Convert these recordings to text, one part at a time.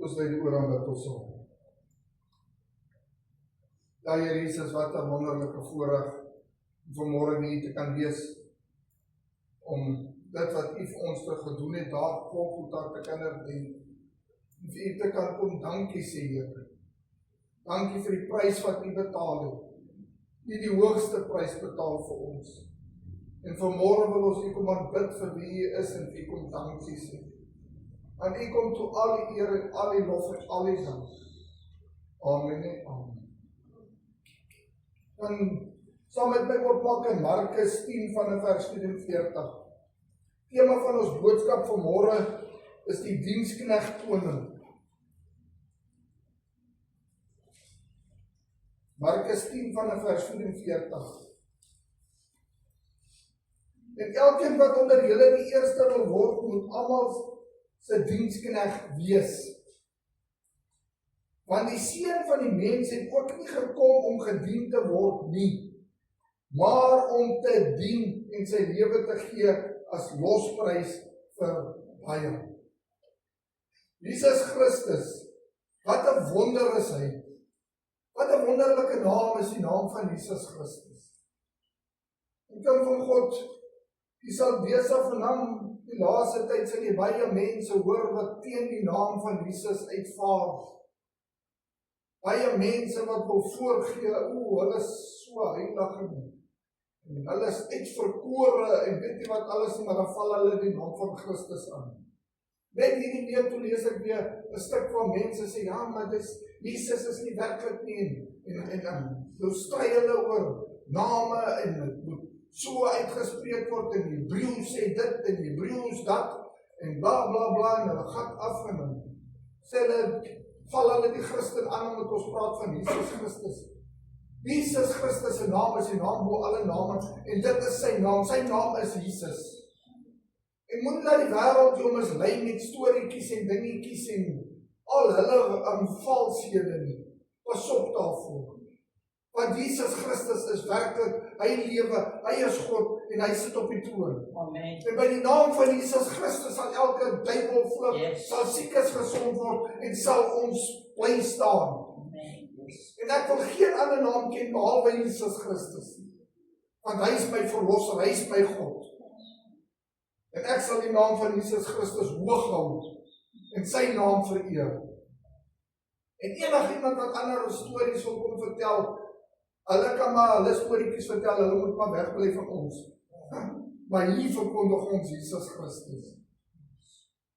Ons lei die oor aan bid ons saam. Ja, Here Jesus, wat 'n wonderlike voorreg om vanmôre hier te kan wees, om dit wat U vir ons gedoen het, daar Golgotha te kan herdenk, en vir U te kan kom dankie sê, Here. Dankie vir die prys wat U betaal het. U die hoogste prys betaal vir ons. En vanmôre wil ons U kom aanbid vir wie U is en U kom dankie sê. En U kom toe al die eer en al die lof en al die dank. Amen en amen. En saam met my oopmaak in Markus 10 van vers 44. Tema van ons boodskap vanmôre is die diensknegt koning. Markus 10 van vers 44. En elkeen wat onder julle die eerste wil word, moet almal se diensknegt wees. Want die Seun van die mens het ook nie gekom om gedien te word nie, maar om te dien en sy lewe te gee as losprys vir baie. Jesus Christus, wat 'n wonder is hy. Wat 'n wonderlike naam is die naam van Jesus Christus. En kind van God, jy sal besig vanaand die laaste tyd sal jy baie mense hoor wat teen die naam van Jesus uitvaar. Baie mense wat wil voorgee, hulle is so heilig en hulle is uitverkore en weet nie wat alles nie, maar dan val hulle die naam van Christus aan. Net hierdie week toe lees ek weer 'n stuk van mense sê, ja, maar Jesus is nie werklik nie, en nou stry hulle oor name en dit moet so uitgespreek word en Hebreëus sê dit en Hebreëus dat en bla bla bla en hulle gaan af en dan sê hulle, val hulle die Christen aan omdat ons praat van Jesus Christus. Jesus Christus se naam is die naam bo alle name en dit is sy naam is Jesus. En moet dat die wêreld jou mislei met storieetjies en dingetjies en al hulle valshede nie. Pas op daarvoor. Want Jesus Christus is werklik, hy lewe, hy is God en hy sit op die troon. Amen. En by die naam van Jesus Christus sal elke duiwel vlug, sal siekes gesond word en sal ons bly staan. Amen. En ek wil geen ander naam ken behalwe Jesus Christus. Want hy is my verlosser, hy is my God. En ek sal die naam van Jesus Christus hoog hou en sy naam vereer. En enigiemand wat ander stories wil kom vertel, hulle kan maar hulle storieetjies vertel, hulle moet maar wegbly van ons. Maar hier verkondig ons Jesus Christus.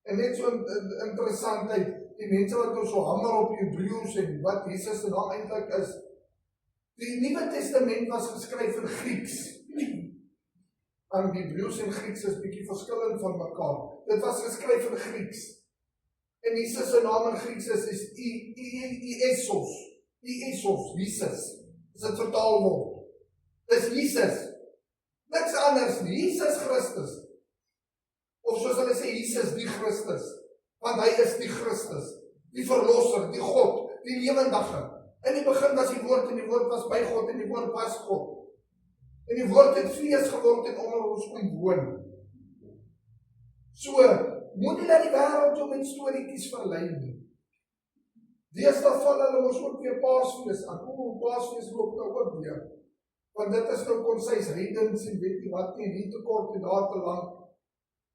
En net so interessantheid, die mense wat nou so hamer op Hebreëus en wat Jesus se naam eintlik is. Die Nuwe Testament was geskryf in Grieks. En Hebreëus en Grieks is bietjie verskillend van mekaar. Dit was geskryf in Grieks. En Jesus se naam in Grieks is Iesos, Jesus. As dit vertaal word. Dis Jesus. Niks anders nie, Jesus Christus. Of soos hulle sê, Jesus die Christus. Want hy is die Christus, die verlosser, die God, die lewendige. In die begin was die woord en die woord was by God en die woord was God. En die woord het vlees geword en onder ons kom woon. So, moet nie dat die wêreld jou met storieetjies verlei nie. Deesdae val hulle ons ook weer Paasfees aan. Paasfees loop nou ook weer. Want dit is nou konsys heidens en weet nie wat nie, hier te kort en daar te lank.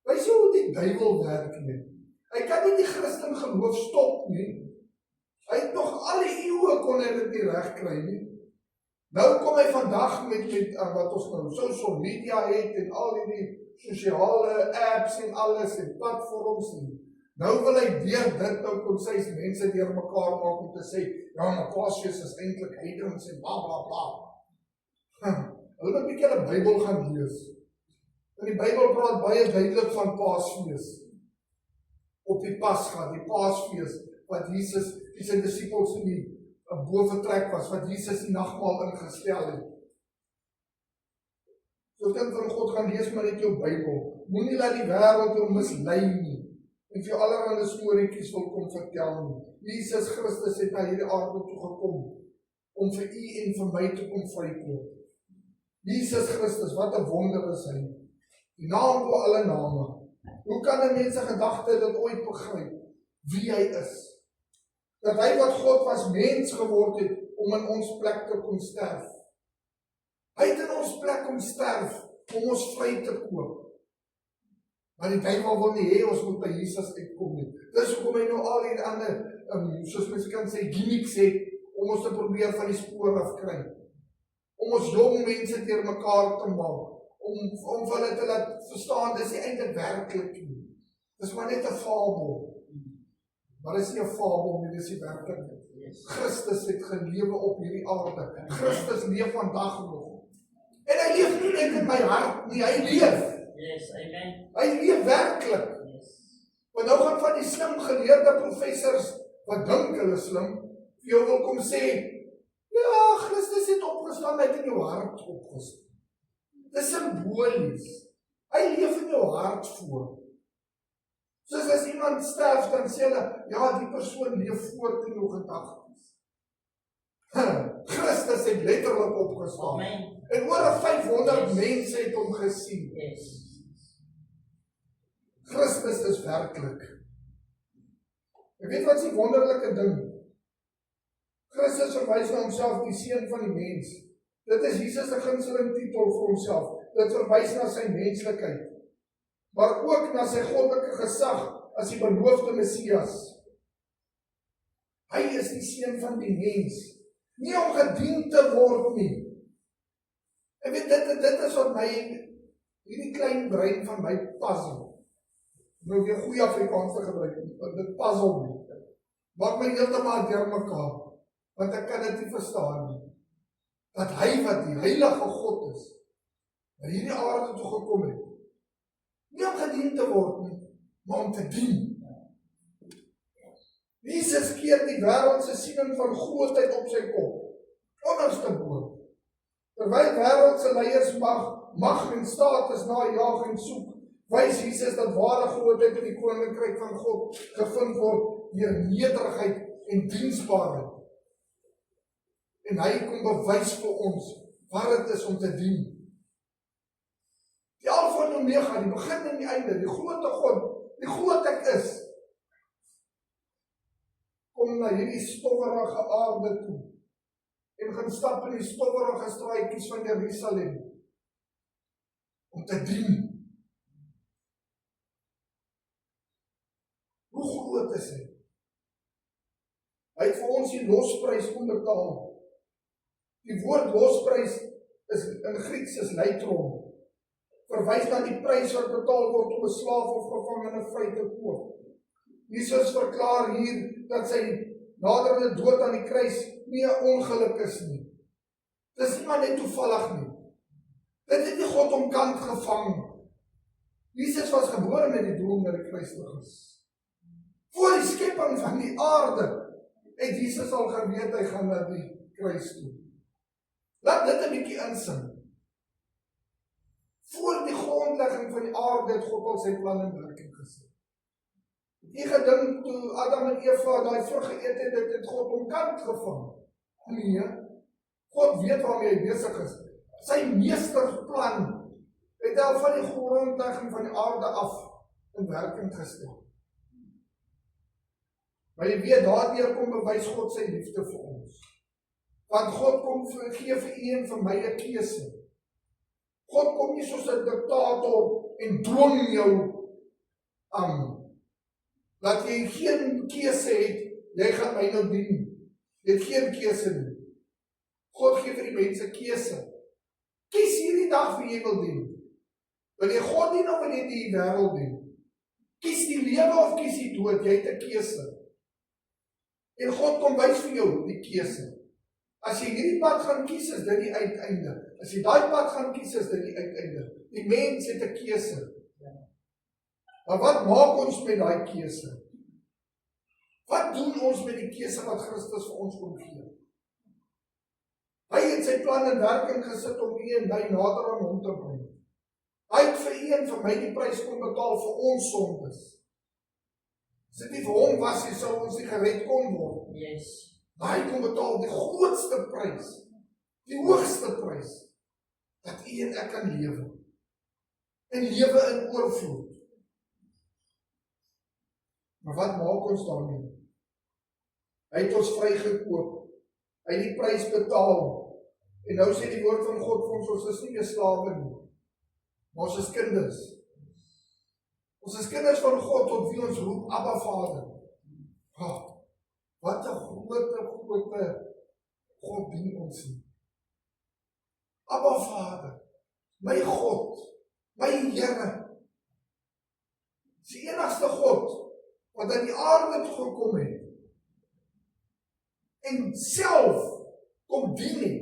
Wys jy hoe die duiwel werk nie? Hy kan nie die Christen geloof stop nie. Hy het nog al die eeue kon hy dit nie reg kry nie. Nou kom hy vandag met wat ons nou social media het en al die sosiale apps en alles en platforms en nou wil hy weer dit nou konsys mense deur mekaar maak om te sê, ja, maar Paasfees is eintlik heidens en bla bla bla. Hulle moet 'n bietjie die Bybel gaan lees. En die Bybel praat baie duidelik van Paasfees. Op die Pasga, die Paasfees, wat Jesus en sy disippels in die bo vertrek was, wat Jesus die nagmaal ingestel het. So kind van God, gaan lees maar net jou Bybel. Moenie laat die wêreld jou mislei nie. En vir allerlei storieetjies wil kom vertel nie. Jesus Christus het na hierdie aarde toe gekom om vir u en vir my te kom vrykoop. Jesus Christus, wat 'n wonder is hy. Die naam bo alle name. Hoe kan 'n mens se gedagte dit ooit begryp? Wie hy is. dat hy wat God was mens geword het, om in ons plek te kom sterf. Hy het in ons plek kom sterf, om ons vry te koop. Maar die Bybel wil nie hê ons moet by Jesus uitkom nie. Dis hoekom hy nou al die ander, soos mens kan sê, gimmicks het, om ons te probeer van die spoor af kry. Om ons jong mense teer mekaar te maak. Om hulle te laat verstaan, dis nie eintlik werklik nie. Dis maar net 'n fabel. Maar dis nie 'n fabel nie, dis die werklikheid. Christus het gelewe op hierdie aarde. Christus leef vandag nog. En hy leef nie net in my hart nie, hy leef. Yes, amen. Hy leef werklik. Yes. Want nou gaan van die slim geleerde professors, wat dink hulle slim, vir jou wil kom sê, ja, Christus het opgestaan, hy het in jou hart opgestaan. Dis simbolies. Hy leef in jou hart voor. Soos as iemand sterf, dan sê hulle, ja, die persoon leef voort in jou gedagtes. Christus het letterlik opgestaan. Amen. En oor 500 Yes. mense het hom gesien. Yes. Christus is werklik. En weet wat is die wonderlike ding? Christus verwys na homself die seun van die mens. Dit is Jesus se gunsteling titel vir homself. Dit verwys na sy menslikheid, maar ook na sy goddelike gesag as die beloofde Messias. Hy is die seun van die mens, nie om gedien te word nie. En weet, dit is wat my, hierdie klein brein van my puzzle. Nou weer goeie Afrikaans te gebruik, want dit puzzle nie. Maak my heeltemal deurmekaar, want ek kan dit nie verstaan nie. Dat hy wat die heilige God is, na hierdie aarde toe gekom het, nie om gedien te word nie, maar om te dien. Jesus keer die wêreldse siening van grootheid op sy kop, onderste bo. Terwyl wêreldse leiers mag en status najaag en soek, wys Jesus dat ware grootheid in die koninkryk van God gevind word deur nederigheid en diensbaarheid. En hy kom bewys vir ons wat dit is om te dien. Die Alfa en Omega, die begin en die einde, die grote God, die groot ek is, kom na hierdie stowwerige aarde toe en gaan stap in die stowwerige straatjies van Jerusalem om te dien. Hoe groot is hy? Hy het vir ons die losprys kom betaal. Die woord losprys is in Grieks is leitron. Verwys na die prys wat betaal word om 'n slaaf of gevangene vry te koop. Jesus verklaar hier dat sy naderende dood aan die kruis nie 'n ongeluk is nie. Dis nie maar net toevallig nie. Dit het nie God omkant gevang. Jesus was gebore met die doel dat die kruis is. Voor die skepping van die aarde het Jesus al geweet hy gaan na die kruis toe. Laat dit 'n bietjie insink. Voor die grondlegging van die aarde het God al sy plan in werking gesit. Het jy gedink toe Adam en Eva daai vrug geëet het, dit het God omkant gevang? Nee, God weet waarmee hy besig is. Sy meesterplan het al van die grondlegging van die aarde af in werking gestel. Maar jy weet, daardeur kom bewys God sy liefde vir ons. Want God kom gee vir u en vir my 'n keuse. God kom nie soos 'n diktator en dwing jou aan. Dat jy geen keuse het, jy gaan my nou dien. Jy het geen keuse nie. God gee vir die mense keuse. Kies hierdie dag wie jy wil dien. Wil jy God dien of wil jy die wêreld dien? Kies die lewe of kies die dood, jy het 'n keuse. En God kom wys vir jou die keuse. As jy hierdie pad gaan kies, is dit die uiteinde. As jy daai pad gaan kies, is dit die uiteinde. Die mens het 'n keuse. Maar wat maak ons met daai keuse? Wat doen ons met die keuse wat Christus vir ons kom gee? Hy het sy plan in werking gesit om u en my nader aan hom te bring. Hy het vir u en vir my die prys kom betaal vir ons sondes. As dit nie vir hom was, sou ons nie gered kon word. Yes. Maar hy kom betaal die grootste prys, die hoogste prys, dat u en ek kan lewe. En lewe in oorvloed. Maar wat maak ons daarmee? Hy het ons vrygekoop. Hy het die prys betaal. En nou sê die woord van God vir ons is nie meer slawe nie. Maar ons is kinders. Ons is kinders van God tot wie ons roep, Abba Vader. Wat 'n groot God dien ons nie. Abba Vader, my God, my Here. Dis die enigste God wat aan die aarde toe gekom het en self kom dien het,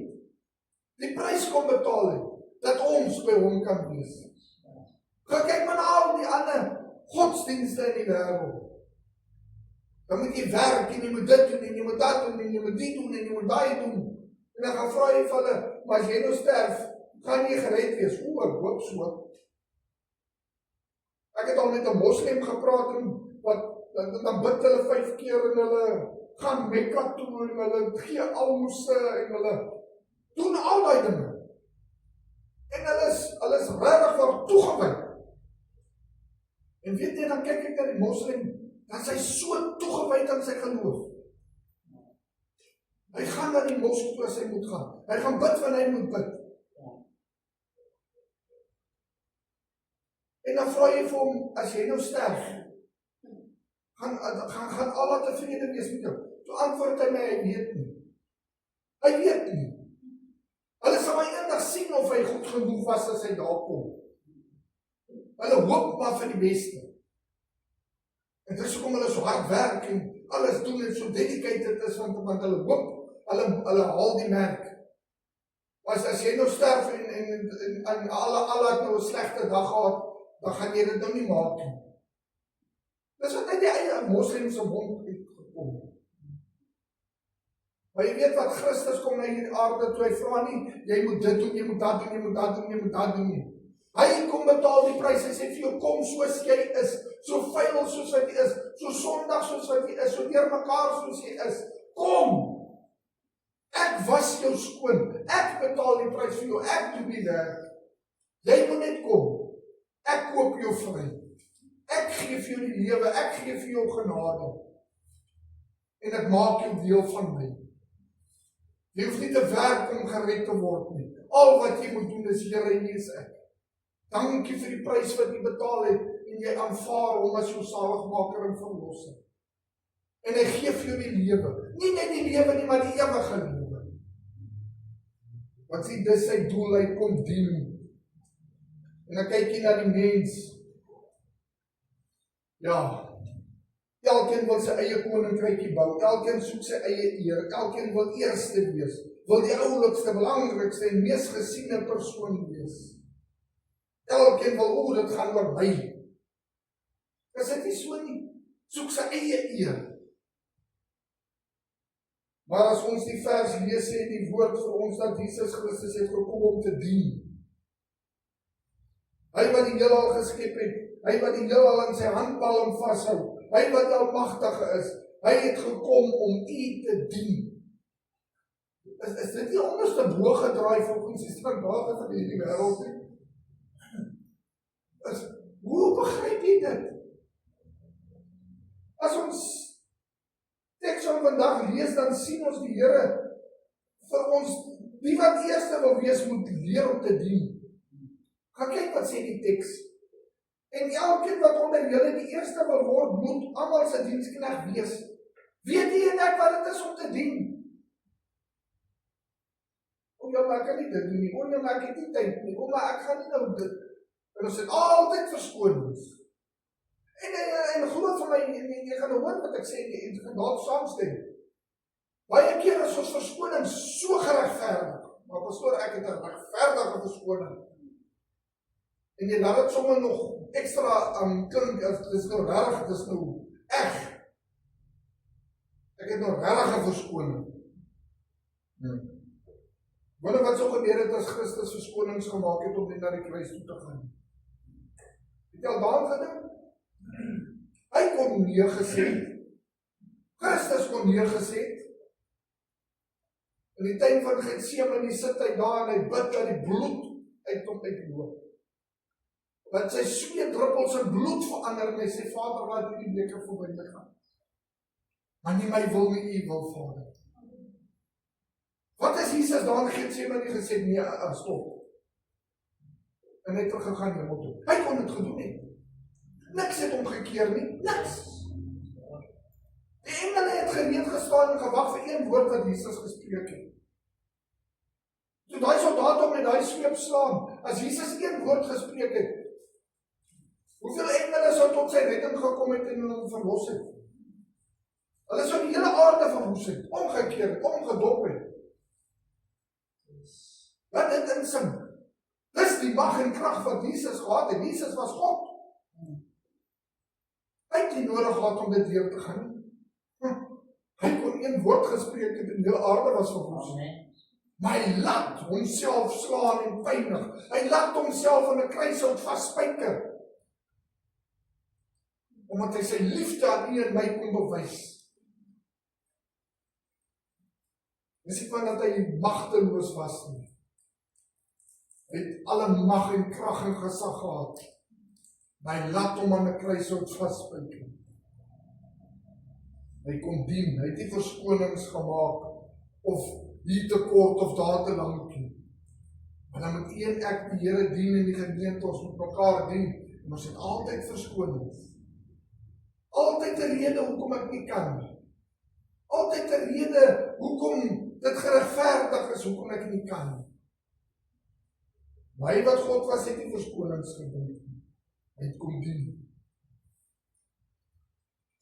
die prys kom betaal het, dat ons by hom kan wees. Gaan kyk maar na al die ander godsdienste in die wêreld. Dan moet jy werk en jy moet dit doen en jy moet dat doen en jy moet die doen en jy moet daai doen. En dan gaan vra jy vir hulle, maar as jy nou sterf, gaan jy gered wees. Ek hoop so. Ek het al met 'n moslim gepraat en dan bid hulle 5 keer en hulle gaan Mekka toe en hulle gee almose en hulle doen al daai dinge. En hulle is regtig vir toegewy. En weet jy, dan kyk ek na die moslim, dan is hy so toegewy aan sy geloof. Hy gaan na die moské toe as hy moet gaan. Hy gaan bid wanneer hy moet bid. En dan vra jy vir hom, as jy nou sterf, gaan Allah tevrede wees met jou. Toe antwoord hy my, hy weet nie. Hy weet nie. Hulle sal my eendag sien of hy goed genoeg was as hy daar kom. Hulle hoop maar vir die beste. En dis hoekom hulle so hard werk en alles doen en so dedicated is, want hulle hoop, hulle haal die merk. As jy nou sterf en Allah het nou 'n slegte dag gehad, dan gaan jy dit nou nie maak nie. Dis wat uit die eie moslimse mond uitgekom. Maar jy weet wat, Christus kom na hierdie aarde toe, hy vra nie, jy moet dit doen, jy moet dat doen, jy moet dat doen, jy moet dat doen nie. Hy kom betaal die prys, hy sê vir jou, kom soos jy is, so vuil soos wat jy is, so sondig soos wat jy is, so deurmekaar soos jy is. Kom! Ek was jou skoon, ek betaal die prys vir jou, ek doen die werk. Jy moet net kom. Ek koop jou vry. Ek gee vir jou die lewe, ek gee vir jou genade. En ek maak jou deel van my. Jy hoef nie te werk om gered te word nie. Al wat jy moet doen is, Here, hier is ek. Dankie vir die prys wat jy betaal het, en jy aanvaar hom as jou saligmaker en verlosser. En hy gee vir jou die lewe. Nie net die lewe nie, maar die ewige lewe. Want sien, dis sy doel, hy kom dien. En dan kyk jy na die mens. Ja, elkeen wil sy eie koninkrykie bou, elkeen soek sy eie eer, elkeen wil eerste wees, wil die oulikste, belangrikste en mees gesiene persoon wees. Elkeen wil, dit gaan oor my. Is dit nie so nie? Soek sy eie eer. Maar as ons die vers lees, sê die woord vir ons dat Jesus Christus het gekom om te dien. Hy wat die heelal geskep het, hy wat die heelal in sy handpalm vashou, hy wat almagtige is, hy het gekom om u te dien. Is dit nie onderste bo gedraai volgens die standaarde van hierdie wêreld nie? Hoe begryp jy dit? As ons teks van vandag lees, dan sien ons die Here vir ons, wie wat eerste wil wees, moet leer om te dien. Gaan kyk wat sê die teks. En elkeen wat onder julle die eerste wil word, moet almal se diensknegt wees. Weet jy en ek wat dit is om te dien? Maar ek kan nie dit doen nie, maar ek het nie tyd nie, maar ek gaan nie nou dit. En ons het altyd verskonings. En geloof van my, jy gaan hoor wat ek sê, en jy gaan daar saamstem. Baie keer is ons verskonings so geregverdig, maar pastoor, ek het 'n regverdige verskoning. En jy laat dit sommer nog ekstra klink, dis nou reg, dis nou eg. Ek het nou regtig 'n verskoning. Wonder wat sou gebeur het as Christus verskonings gemaak het om net na die kruis toe te gaan? Het jy al daaraan gedink? Hy kon neergeset. Christus kon neergeset. In die tuin van Getsemane sit hy daar en hy bid dat die bloed uit hom uitloop. Dat sy sweetdruppels in bloed verander en hy sê, Vader, laat hierdie beker verby my gaan. maar nie my wil nie, U wil, Vader. Wat is Jesus daar in Getsemane gesê? Nee, stop. En hy het teruggegaan hemel toe. Hy kon dit gedoen nie. Niks het omgekeer nie, niks. Die engele het gereed gestaan en gewag vir een woord wat Jesus gespreek het. So daai soldaat om met daai sweep slaan, as Jesus een woord gespreek het, hoeveel engele sou tot sy redding gekom het en hom verlos het? Hulle sou die hele aarde verwoes het, omgekeer het, omgedop het. Wat dit insing. Dis die mag en krag wat Jesus gehad het. Jesus was God. Hy het nie nodig gehad om dit deur te gaan. Hy kon een woord gespreek het en die hele aarde was verwoes. Maar hy laat homself slaan en pynig. Hy laat homself aan 'n kruishout vasspyker. Omdat hy sy liefde aan U en my kon bewys. Dis nie van dat hy magteloos was nie. Hy het alle mag en krag en gesag gehad. Maar hy laat hom aan 'n kruishout vasspyker. Hy kon dien, hy het nie verskonings gemaak of hier te kort of daar te lank nie. Maar dan moet U en ek die Here dien in die gemeente, ons moet mekaar dien en ons het altyd verskonings. Altyd 'n rede hoekom ek nie kan nie. Altyd 'n rede hoekom dit geregverdig is hoekom ek nie kan nie. Maar hy wat God was, het nie verskonings gedoen nie. Hy het kom dien.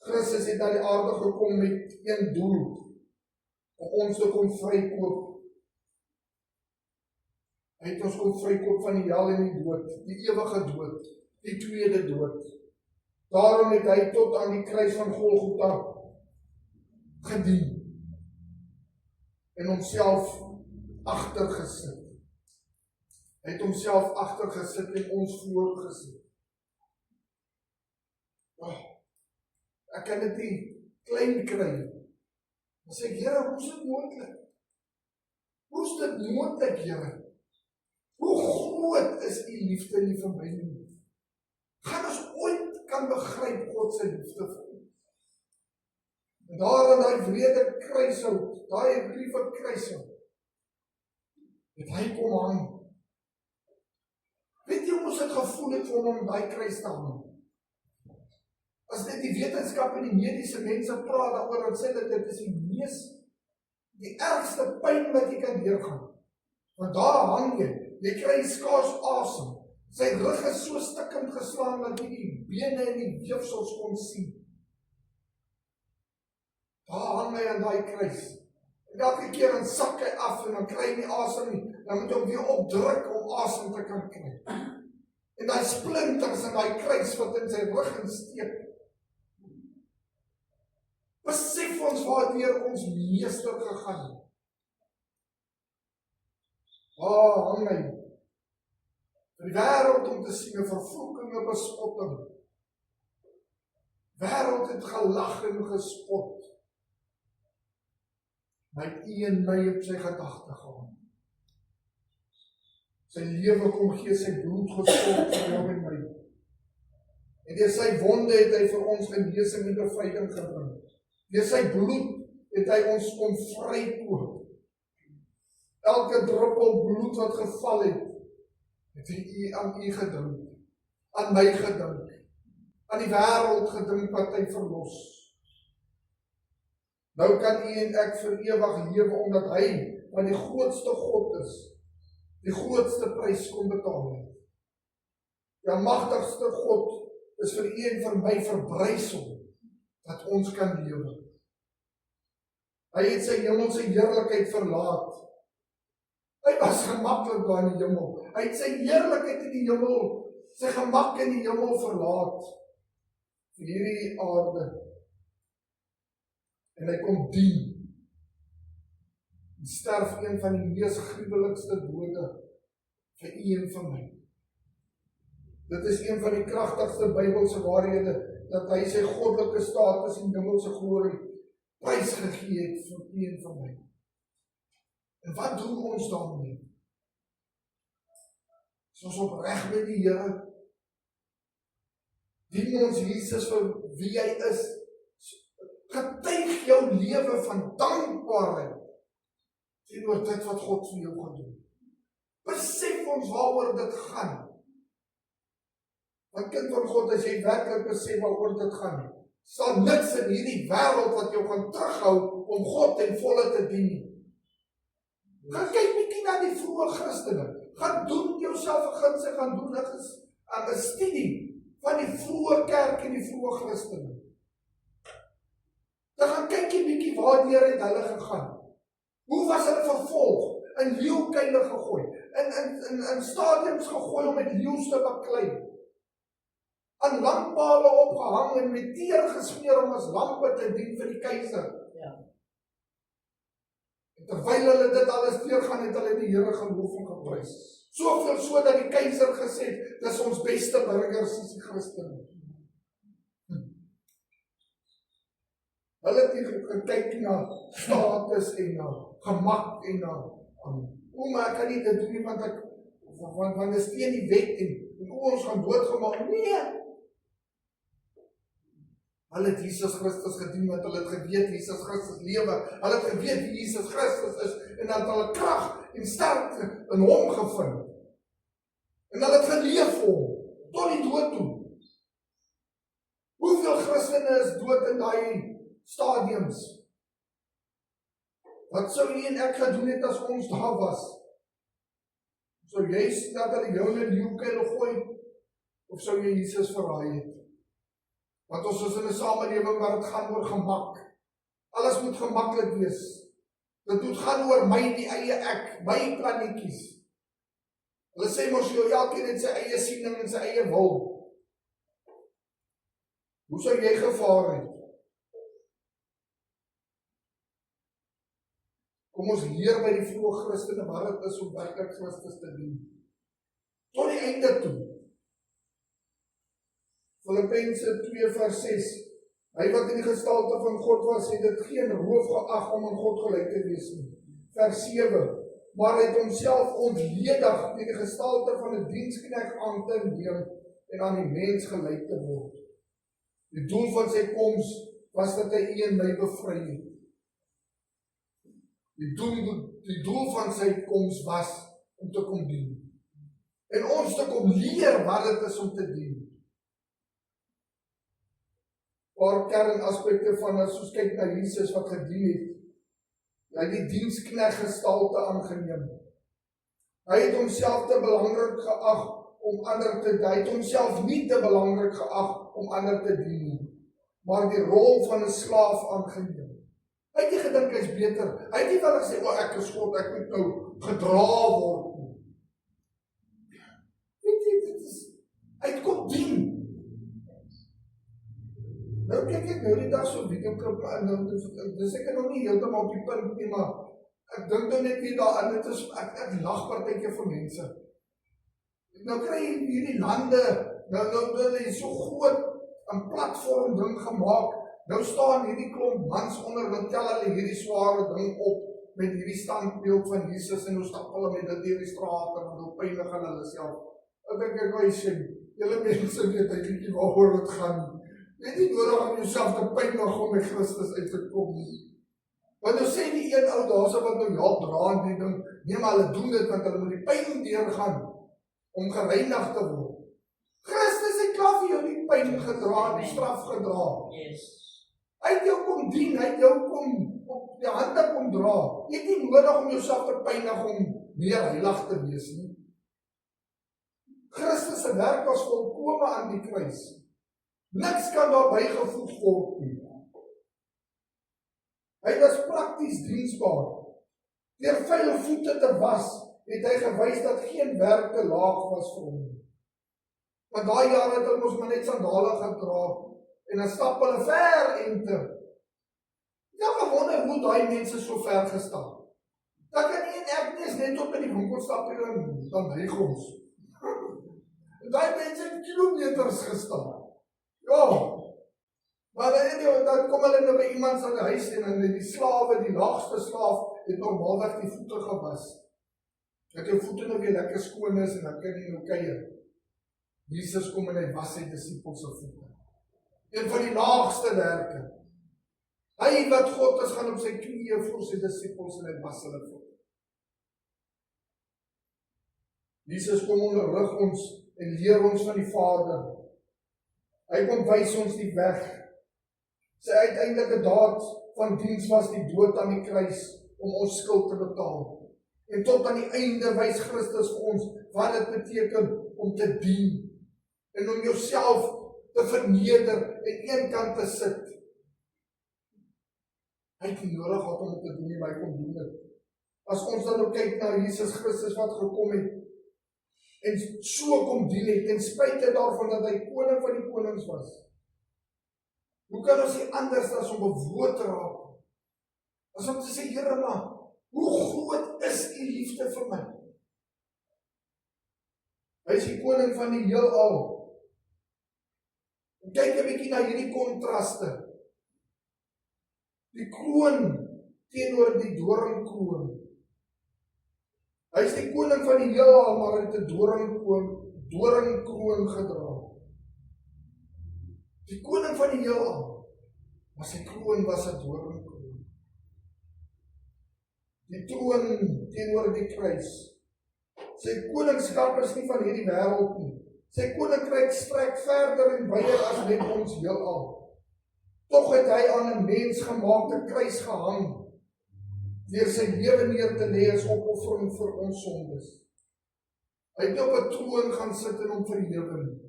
Christus het na die aarde gekom met een doel, om ons te kom vrykoop. Hy het ons kom vrykoop van die hel en die dood, die ewige dood, die tweede dood. Daarom het hy tot aan die kruis van Golgotha gedien en homself agtergesit. Hy het homself agtergesit en ons voorgesit. Ek kan dit nie klein kry. Dan sê ek, Here, hoe is dit moontlik? Hoe is dit moontlik, Here? Hoe groot is U liefde nie vir my nie? Gaan ons ooit kan begryp God se liefde vir ons? En daar in daai wrede kruishout, daai liewe kruishout, het hy kom hang. Weet jy hoe ons het gevoel het vir hom om daai kruis te hang? As dit die wetenskap en die mediese mense praat daaroor, dan sê dit is die ergste pyn wat jy kan deurgaan. Want daar hang jy kry skaars asem. Sy rug is so stikkend geslaan dat jy die bene en die weefsels kon sien. Daar hang hy aan daai kruis. En elke keer dan sak hy af en dan kry hy nie asem nie. Dan moet hy hom weer opdruk om asem te kan kry. En daai splinters in daai kruis wat in sy rug insteek. Besef ons waardeur ons meester gegaan het. Hang hy. Vir die wêreld om te sien 'n vervloeking en bespotting. Wêreld het gelag en gespot. Maar U en my op sy gedagte gehad. Sy lewe kom gee, sy bloed gestort vir jou en my. En deur sy wonde het hy vir ons genesing en bevryding gebring. Deur sy bloed het hy ons kom vrykoop. Elke druppel bloed wat geval het hy aan U gedink, aan my gedink, aan die wêreld gedink wat hy verlos. Nou kan U en ek vir ewig lewe omdat hy, wat die grootste God is, die grootste prys kom betaal het. Die almagtigste God is vir U en vir my verbrysel, dat ons kan lewe. Hy het sy hemelse heerlikheid verlaat. Hy was gemaklik daar in die hemel. Hy het sy heerlikheid in die hemel, sy gemak in die hemel verlaat. Vir hierdie aarde. En hy kom dien. En sterf een van die mees gruwelikste dode vir U en vir my. Dit is een van die kragtigste Bybelse waarhede, dat hy sy goddelike status en hemelse glorie prys gegee het vir U en vir my. En wat doen ons daarmee? Is ons opreg met die Here? Dien ons Jesus vir wie hy is? Getuig Oortuig jou lewe van dankbaarheid teenoor dit wat God vir jou gedoen. Besef ons waaroor dit gaan. Want kind van God, as jy werklik besef waaroor dit gaan, sal niks in hierdie wêreld wat jou gaan terughou om God ten volle te dien nie. Gaan kyk bietjie na die vroeë Christene. Gaan doen jouself 'n guns en gaan doen 'n studie van die vroeë kerk en die vroeë Christene. Dan gaan kyk jy bietjie waardeur het hulle gegaan. Hoe was hulle vervolg? In leeukuile gegooi, in stadiums gegooi om met leeu's te baklei. Aan lampale opgehang en met teer gesmeer om as lampe te dien vir die keiser. Ja. En terwyl hulle dit alles deurgaan, het hulle die Here geloof en geprys. Soveel so dat die keiser gesê het, dis ons beste burgers is die Christene. Hulle het nie gekyk na status en na gemak en na maar ek kan nie dit doen nie, want dit is teen die wet en ons gaan doodgemaak. Nee! Hulle het Jesus Christus gedien, want hulle het geweet Jesus Christus lewe. Hulle het geweet wie Jesus Christus is en dat hulle krag en sterkte in hom gevind. En hulle het geleef vir hom, tot die dood toe. Hoeveel Christene is dood in daai stadiums? Wat sou jy en ek gedoen het as ons daar was? Sou jy sien dat hulle jou in 'n leeukuil gooi? Of sou jy Jesus verraai het? Want ons is in 'n samelewing waar dit gaan oor gemak. Alles moet gemaklik wees. Dit moet gaan oor my, die eie ek, my plannetjies. Hulle sê mos jy elkeen het sy eie siening en sy eie wil. Hoe sou jy gevaar het? Kom ons leer by die vroeë Christene wat dit is om werklik Christus te dien. Tot die einde toe. Filippense 2 vers 6. Hy wat in die gestalte van God was, het dit geen roof geag om aan God gelyk te wees nie. Vers 7. Maar hy het homself ontledig in die gestalte van 'n diensknegt aan te neem en aan die mens gelyk te word. Die doel van sy koms was dat hy een my bevry het. Die doel van sy koms was om te kom dien. En ons te kom leer wat dit is om te dien. Paar kernaspekte van as ons kyk na Jesus wat gedien het. Hy het die diensknegt gestalte aangeneem. Hy het homself te belangrik geag om ander te dien. Hy het homself nie te belangrik geag om ander te dien, maar die rol van 'n slaaf aangeneem. Hy het nie gedink hy is beter. Hy het nie wel gesê, ek is God, ek moet nou gedra word nie. Weet jy, hy het kom dien. Nou kyk ek nou die dag so videoklip en dis ek nog nie heeltemal op die punt nie, maar ek dink nou net weer daaraan, dit is ek lag partytjie vir mense. Nou kry jy hierdie lande, nou hulle is so groot 'n platform ding gemaak. Nou staan hierdie klomp mans onder, dan tel hulle hierdie sware ding op met hierdie standbeeld van Jesus en nou stap hulle met dit deur die strate en hulle peinig aan hulle self. Ek dink ek wou sê, julle mense weet eintlik waaroor dit gaan. Jy het nie nodig om jouself te peinig om met Christus uit te kom nie. Want nou sê die een ou daarso wat nou help dra en die ding, nee maar hulle doen dit want hulle moet die pyn deurgaan om gereinig te word. Christus het klaar vir jou die pyn gedra, die straf gedra. Yes. Hy het jou kom dien, hy het jou kom op die hande kom dra. Jy het nie nodig om jouself te peinig om meer heilig te wees nie. Christus se werk was volkome aan die kruis. Niks kan daarby gevoeg word nie. Hy was prakties diensbaar. Deur vuil voete te was, het hy gewys dat geen werk te laag was vir hom. Want daai jare het hulle mos maar net sandale gedra en dan stap hulle ver ente. Ja, maar wonder hoe daai mense so ver gestap. Dat kan nie en ek nie is net op in die winkel stap en dan dreig ons. Daai mense het kilometers gestap. Ja. Maar dan kom hulle nou by iemand se huis en die slawe, die laagste slaaf, het normaalweg die voete gewas. Dat jou voete nou weer lekker skoon is en dan kan jy nou kuier. Jesus kom en hy was sy disippels se voete. Een van die laagste werke. Hy wat God is, gaan op sy knieë voor sy disippels en hy was hulle voet. Jesus kom onderrig ons en leer ons van die Vader. Hy kom wys ons die weg. Sy uiteindelike daad van diens was die dood aan die kruis om ons skuld te betaal. En tot aan die einde wys Christus vir ons wat dit beteken om te dien en om jouself te verneder en een kant te sit. Hy het nie nodig gehad om te doen nie, maar hy kom doen dit. As ons dan ook kyk na Jesus Christus wat gekom het en so kom dien het, ten spyte daarvan dat hy koning van die konings was. Hoe kan ons nie anders as om bewoord te raak? As om te sê, Here, maar hoe groot is u liefde vir my? Hy is die koning van die heelal. En kyk 'n bietjie na hierdie kontraste. Die kroon teenoor die doringkroon. Hy is die koning van die heelal, maar hy het 'n doringkroon gedra. Die koning van die heelal, maar sy kroon was 'n doringkroon. Die troon teenoor die kruis. Sy koningskap is nie van hierdie wêreld nie. Sy koninkryk strek verder en wyer as net ons heelal. Tog het hy aan 'n mensgemaakte kruis gehang, deur sy lewe neer te lê as opoffering vir ons sondes. Hy het op 'n troon gaan sit en hom verheerlik.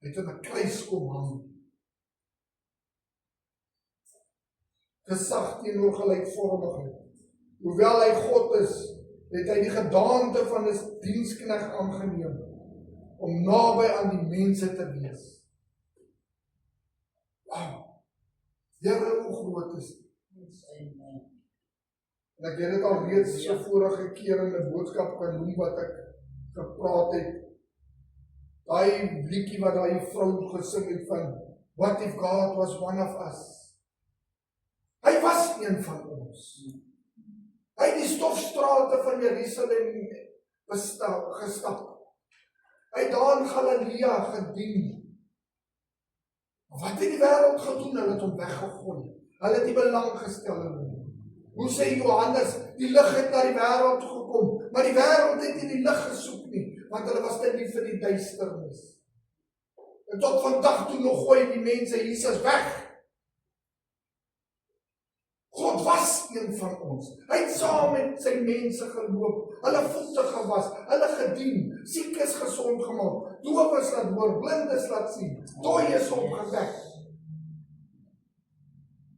Hy het aan 'n kruis kom hang. Gesag teenoor gelykvormigheid. Hoewel hy God is, het hy die gedaante van 'n diensknegt aangeneem om naby aan die mense te wees. Wow! Here, hoe groot is dit? En ek het dit al reeds so vorige keer in 'n boodskap kan noem wat ek gepraat het. Daai liedjie wat daai vrou gesing het van What if God was one of us? Hy was een van ons. Hy het die stofstrate van Jerusalem gestap. Hy het daar in Galilea gedien. Wat het die wêreld gedoen? Hulle het hom weggegooi. Hulle het nie belang gestel in hom. Hoe sê Johannes, die lig het na die wêreld toe gekom, maar die wêreld het nie die lig gesoek nie, want hulle was te lief vir die duisternis. En tot vandag toe nog gooi die mense Jesus weg. God was een van ons. Hy het saam met sy mense geloop, hulle voete gewas, hulle gedien, siekes gesond gemaak, dowes laat hoor, blindes laat sien, dooies opgewek.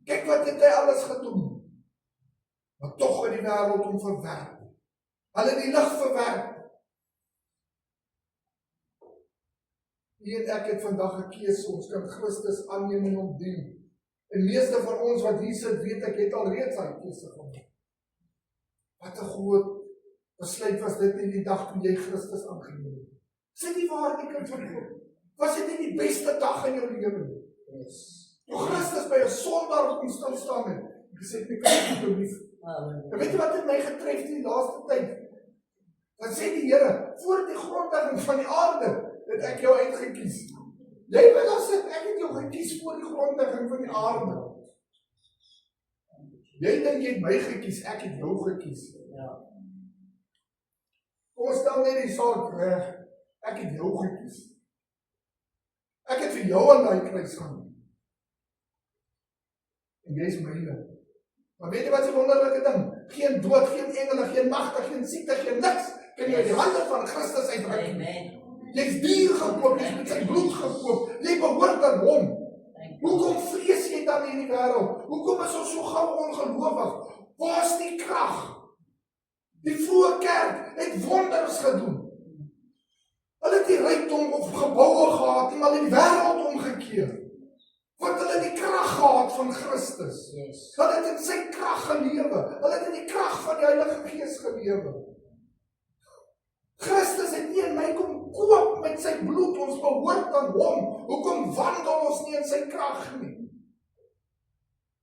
Kyk wat het hy alles gedoen. Maar tog het die wêreld hom verwerp. Hulle het die lig verwerp. U en ek het vandag 'n keuse, ons kan Christus aanneem en hom dien. En meeste van ons wat hier sit, weet ek het al reeds daai keuse gemaak. Wat 'n groot besluit was dit in die dag toe jy Christus aangeneem het. Sê die waarheid, kind van God. Was dit nie die beste dag in jou lewe nie? Yes. Toe Christus by 'n sondaar kom staan het, gesê ek kan jou lief. En weet jy wat het my getref die laaste tyd? Dan sê die Here, voor die grondlegging van die aarde, het ek jou uitgekies. Jy wil dan sit, ek het jou gekies voor die grondlegging van die aarde. Jy dink jy het my gekies, ek het jou gekies. Ja. Kom ons stel net die saak reg, ek het jou gekies. Ek het vir jou aan daai kruis gaan. En jy is myne. Maar weet jy wat is 'n wonderlike ding? Geen dood, geen engele, geen magte, geen siekte, geen niks kan jy die hande van Christus uitdruk. Amen. Jy's duur gekoop, jy's met sy bloed gekoop. Jy behoort aan hom. Hoekom vrees jy dan in die wêreld? Hoekom is ons so gou ongelowig? Waar is die krag? Die vroeë kerk het wonders gedoen. Hulle het die rykdom of geboue gehad, maar in die wêreld omgekeer. Want hulle het die krag gehad van Christus. Yes. Hulle het in sy krag gelewe. Hulle het in die krag van die Heilige Gees gelewe. Christus het nie in my kom koop met sy bloed, ons behoort aan hom. Hoekom wandel ons nie in sy krag nie?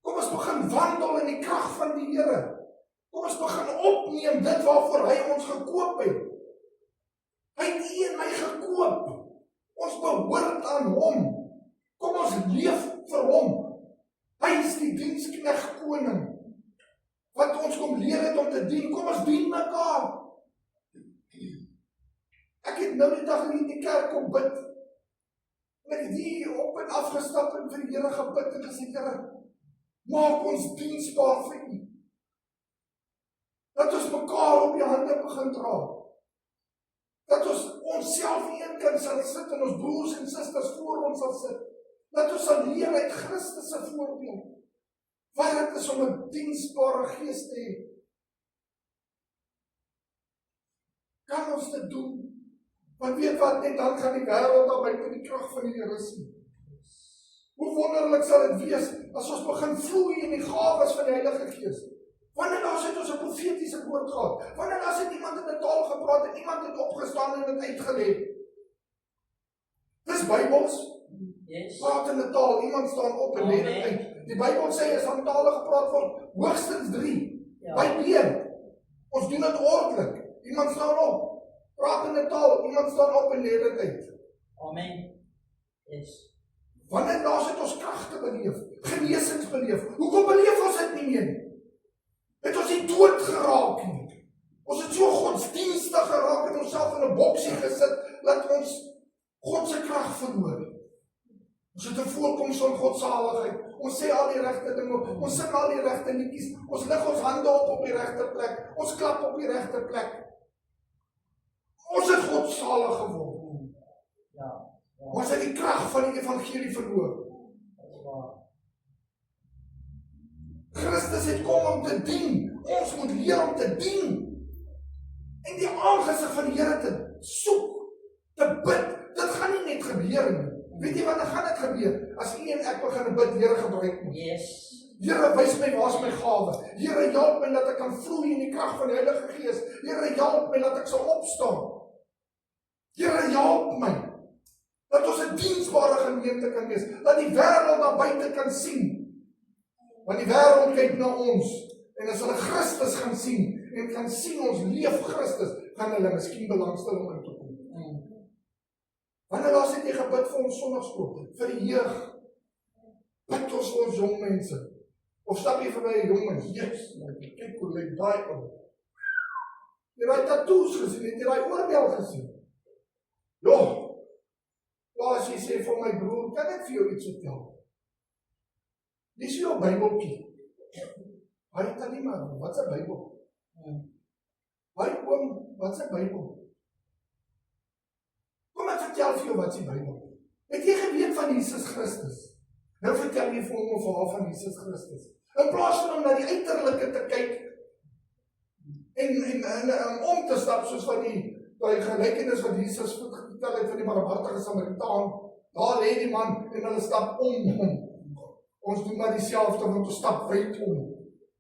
Kom ons begin wandel in die krag van die Here. Kom ons begin opneem dit waarvoor hy ons gekoop het. Hy het u en my gekoop. Ons behoort aan hom. Kom ons leef vir hom. Hy is die dien, kom ons dien mekaar. Ek het nou die dag in die kerk kom bid, en ek het hier op en afgestap en vir die Here gebid en gesê, Here, maak ons diensbaar vir U. Dat ons mekaar op die hande begin dra. Dat ons onsself een kan sal sit en ons broers en susters voor ons sal sit. Dat ons sal leer uit Christus se voorbeeld. Wat dit is om 'n diensbare gees te hê. Kan ons dit doen? Want weet wat, net dan gaan die wêreld daar buite die krag van die Here sien. Hoe wonderlik sal dit wees as ons begin vloei in die gawes van die Heilige Gees. Wanneer laas het ons 'n profetiese woord gehad? Wanneer laas het iemand in 'n taal gepraat en iemand het opgestaan en dit uitgelê? Dis Bybels. Yes. Praat in 'n taal, iemand staan op en lê dit uit. Die Bybel sê as van tale gepraat word, hoogstens 3. Ja. By een. Ons doen dit ordelik. Iemand staan op, praat in 'n taal, iemand staan op en lê dit uit. Amen. Yes. Wanneer laas het ons kragte beleef, genesings beleef? Hoekom beleef ons dit nie meer nie? Het ons nie dood geraak nie? Ons het so godsdienstig geraak en onsself in 'n boksie gesit, dat ons God se krag verloor het. Ons het 'n voorkoms van godsaligheid. Ons sê al die regte dinge, ons sing al die regte liedjies, ons lig ons hande op die regte plek, ons klap op die regte plek. Ons het godsalig geword. Ja. Ons het die krag van die evangelie verloor. Christus het kom om te dien. Ons moet leer om te dien. En die aangesig van die Here te soek, te bid. Dit gaan nie net gebeur nie. Weet jy wanneer gaan dit gebeur? As U en ek begin bid, Here gebruik my. Yes. Here, wys my waar is my gawe. Here, help my dat ek kan vloei in die krag van die Heilige Gees. Here, help my dat ek sal opstaan. Here, help my dat ons 'n diensbare gemeente kan wees, dat die wêreld daar buite kan sien. Want die wêreld kyk na ons, en as hulle Christus gaan sien, en kan sien ons leef Christus, gaan hulle miskien belangstel om in te kom. Wanneer laas het jy gebid vir ons sonnaarskool, vir die jeug? Bid ons vir ons jong mense. Of stap jy verby 'n jong mens? Yes, kyk hoe lyk daai ou. Jy het tattoos gesien, het jy daai oorbel gesien? Ja. Laas jy sê vir my broer, kan ek vir jou iets vertel? Dis jou Bybeltjie. Hy het dan nie maar, wat is 'n Bybel? Hy oom, wat is 'n Bybel? Kom ek vertel vir jou wat is die Bybel. Het jy geweet van Jesus Christus? Nou vertel jy vir hom of haar van Jesus Christus. In plaas van om na die uiterlike te kyk en om te stap soos wat die gelykenis wat Jesus vertel het van die barmhartige Samaritaan. Daar lê die man en hulle stap om hom. Ons doen maar dieselfde, want ons stap wyd om.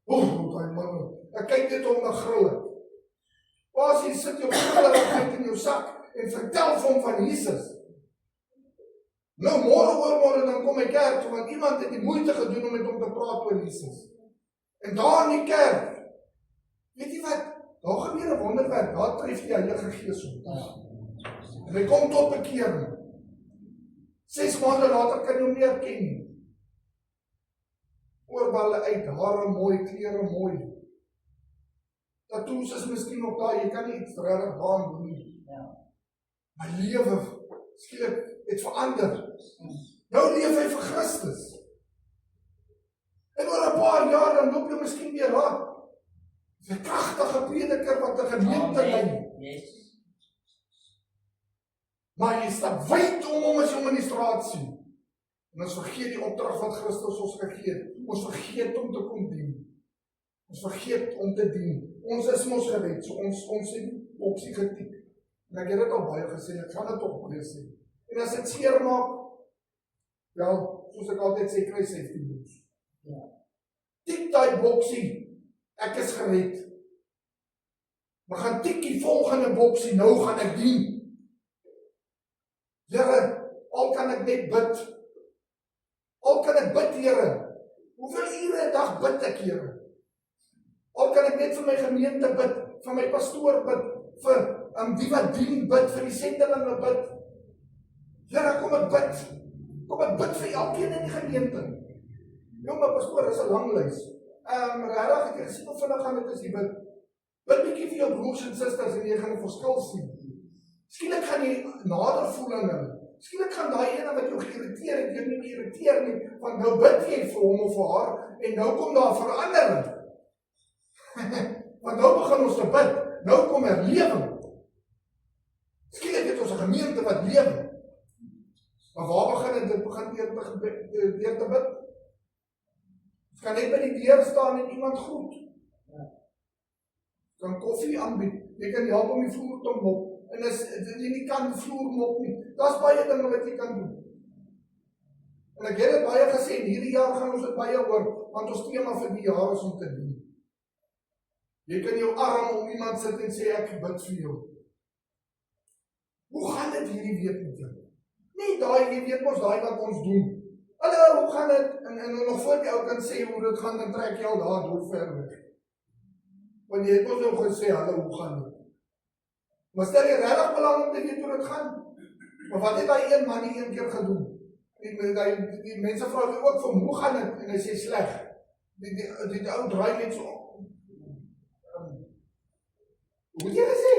Daai man, ek kyk net om na grille. Waar jy sit jou grille in jou sak en vertel vir hom van Jesus. Nou môre oormôre dan kom hy kerk toe, want iemand het die moeite gedoen om met hom te praat oor Jesus. En daar in die kerk, weet jy wat? Daar gebeur 'n wonderwerk, daar tref die Heilige Gees op. En hy kom tot bekering. 6 maande later kan jy hom nie herken nie. Oorballe uit, hare mooi, klere mooi. Tattoos is miskien nog daar, jy kan nie iets regtig daar doen nie. My lewe skielik het verander. Nou leef hy vir Christus. En oor 'n paar jaar dan loop jy miskien weer raak. 'n kragtige prediker wat 'n gemeente lei. Yes. Maar jy stap wyd om hom as jy hom in die straat sien. En ons vergeet die opdrag wat Christus ons gegee het. Ons vergeet om te kom dien. Ons vergeet om te dien. Ons is mos gered, so ons het opsie getik. En ek het dit al baie gesê, ek gaan dit ook weer sê. En as dit seer maak, wel, soos ek altyd sê, kry 17 boeks. Tik daai boksie, ek is gered. Maar gaan tik die volgende boksie, nou gaan ek dien. Here, al kan ek net bid. Al kan ek bid, Here. Hoeveel ure 'n dag bid ek, Here? Al kan ek net vir my gemeente bid, vir my pastoor bid, vir die wat dien bid, vir die sendelinge bid. Here, kom ek bid. Kom ek bid vir elkeen in die gemeente. Ja, maar pastoor, is 'n lang lys. Regtig, ek het gesien hoe vinnig gaan dit as jy bid. vir jou broers en susters en jy gaan 'n verskil sien. Skielik gaan jy nader voel aan hulle. Skielik gaan daai ene wat jou geïrriteer het, jou nie meer irriteer nie, want nou bid jy vir hom of vir haar en nou kom daar verandering. Want nou begin ons te bid, nou kom herlewing. Skielik het ons 'n gemeente wat lewe. Maar waar begin dit? Dit begin deur te bid. Jy kan net by die deur staan en iemand groet. Jy kan koffie aanbied, jy kan help om die vloer te mop. En as jy nie kan die vloer mop nie, daar's baie dinge wat jy kan doen. En ek het dit baie gesê, hierdie jaar gaan ons dit baie hoor, want ons tema vir die jaar is om te dien. Jy kan jou arm om iemand sit en sê, ek bid vir jou. Hoe gaan dit hierdie week met jou? Nie daai, jy weet mos daai wat ons doen. Hallo, hoe gaan dit? En nog voor jy ou kan sê hoe dit gaan, dan trek jy al daar door ver weg. Want jy het ons nou gesê, hallo, hoe gaan dit? Maar stel jy regtig belang om te weet hoe dit gaan? Maar wat het daai een man nie een keer gedoen? Die mense vra ook van, hoe gaan dit? En hy sê sleg. Die ou draai net so op. Hoe het jy gesê?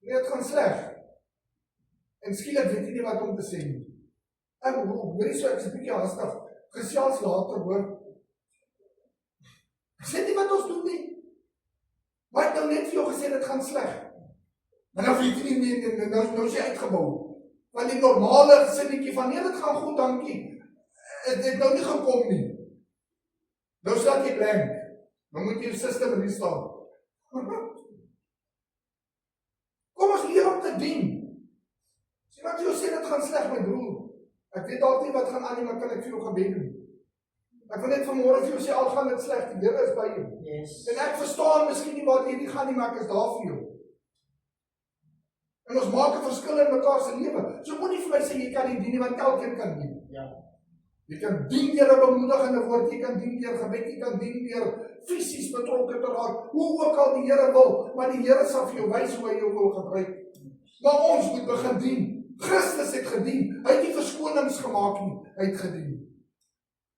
Nee, het gaan sleg. En skielik weet jy nie wat om te sê nie. En hoor jy so, ek is 'n bietjie haastig, gesels later hoor. Ek sê nie wat ons doen nie. Maar ek nou net vir jou gesê, dit gaan sleg. Maar nou weet jy nie, nou is jy uitgebou. Want die normale sinnetjie van, nee, dit gaan goed, dankie. Het nou nie gekom nie. Nou slaat jy blank. Nou moet jy system restart. Kom ons leer om te dien. Sê wat jy sê, dit gaan sleg, my broer. Ek weet dalk nie wat gaan aan nie, maar kan ek vir jou gebed doen. Ek wil net vanmôre vir jou sê, al gaan dit sleg, die Here is by jou. Yes. En ek verstaan miskien nie waar jy nie gaan nie, maar ek is daar vir jou. En ons maak 'n verskil in mekaar se lewe. So moenie vir my sê jy kan nie dien nie, want elkeen kan dien. Ja. Jy kan dien deur 'n bemoedigende woord, jy kan dien deur gebed, jy kan dien deur fisies betrokke te raak, hoe ook al die Here wil, maar die Here sal vir jou wys hoe hy jou wil gebruik. Maar ons moet begin dien. Christus het gedien. Hy het nie verskonings gemaak nie, hy het gedien.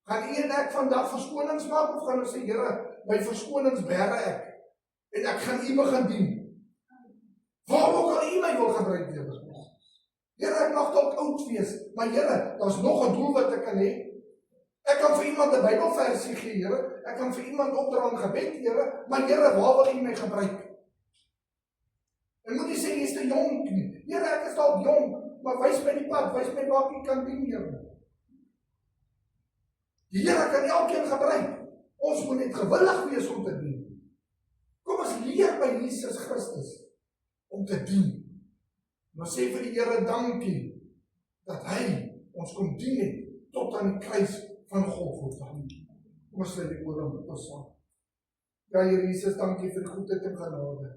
Gaan u en ek vandag verskonings maak of gaan ons sê Here, my verskonings bære ek en ek gaan u begin dien. Waar ook al u my wil gebruik, Here, ek mag dalk oud wees, maar Here, daar's nog 'n doel wat ek kan hê. Ek kan vir iemand 'n Bybelversie gee, Here. Ek kan vir iemand opdra in gebed, Here, maar Here, waar wil u my gebruik? En moet jy sê jy is te jonk nie. Here, ek is dalk jonk, maar wys my die pad, wys my waar ek kan dien, Here. Die Here kan elkeen gebruik. Ons moet net gewillig wees om te dien. Kom ons leer by Jesus Christus om te dien. Maar sê vir die Here dankie dat hy ons kom dien het tot aan die kruis van Golgotha. Kom ons sluit die ore met ons saam. Ja, Here Jesus, dankie vir die goedheid en genade.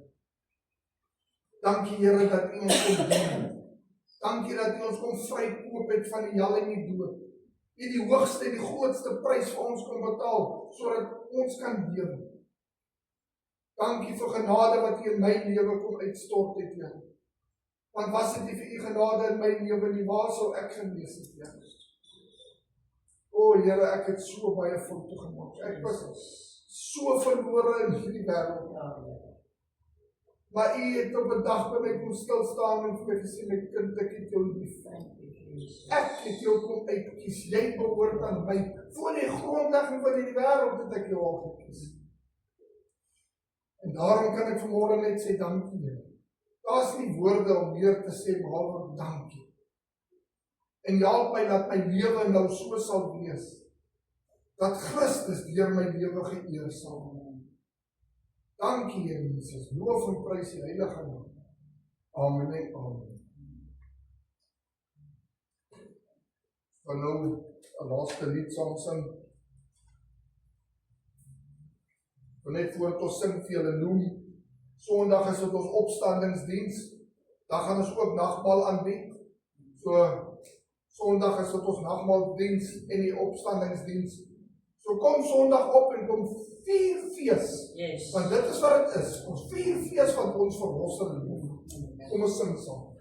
Dankie Here dat u ons kom dien. Dankie dat u ons kom vrykoop het van die hel en die dood. U die hoogste en die grootste prys vir ons kom betaal, sodat ons kan lewe. Dankie vir genade wat u in my lewe kom uitstort het, Here. Want was dit nie vir u genade in my lewe nie, waar sou ek gewees het, Here? O Here, ek het so baie foute gemaak. Ek was so verlore in hierdie wêreld. Maar u het op 'n dag by my kom stil staan en vir my gesê, my kind, ek het jou lief. Ek het jou kom uitkies. Jy behoort aan my. Voor die grondlegging van die wêreld het ek jou al gekies. En daarom kan ek vanmôre net sê dankie, Here. Daar's nie woorde om meer te sê behalwe dankie. En help my dat my lewe nou so sal wees, dat Christus deur my lewe geëer sal word. Dankie, Here Jesus. Loof en prys die heilige naam. Amen en amen. Van nou 'n laaste lied saam sing. Wil net voor ons sing vir julle noem. Sondag is dit ons opstandingsdiens. Dan gaan ons ook nagmaal aanbied. So Sondag is dit ons nagmaaldiens en die opstandingsdiens. So kom Sondag op en kom vier fees. Yes. Want dit is wat dit is. Ons vier fees van ons verlosser. Kom ons sing saam.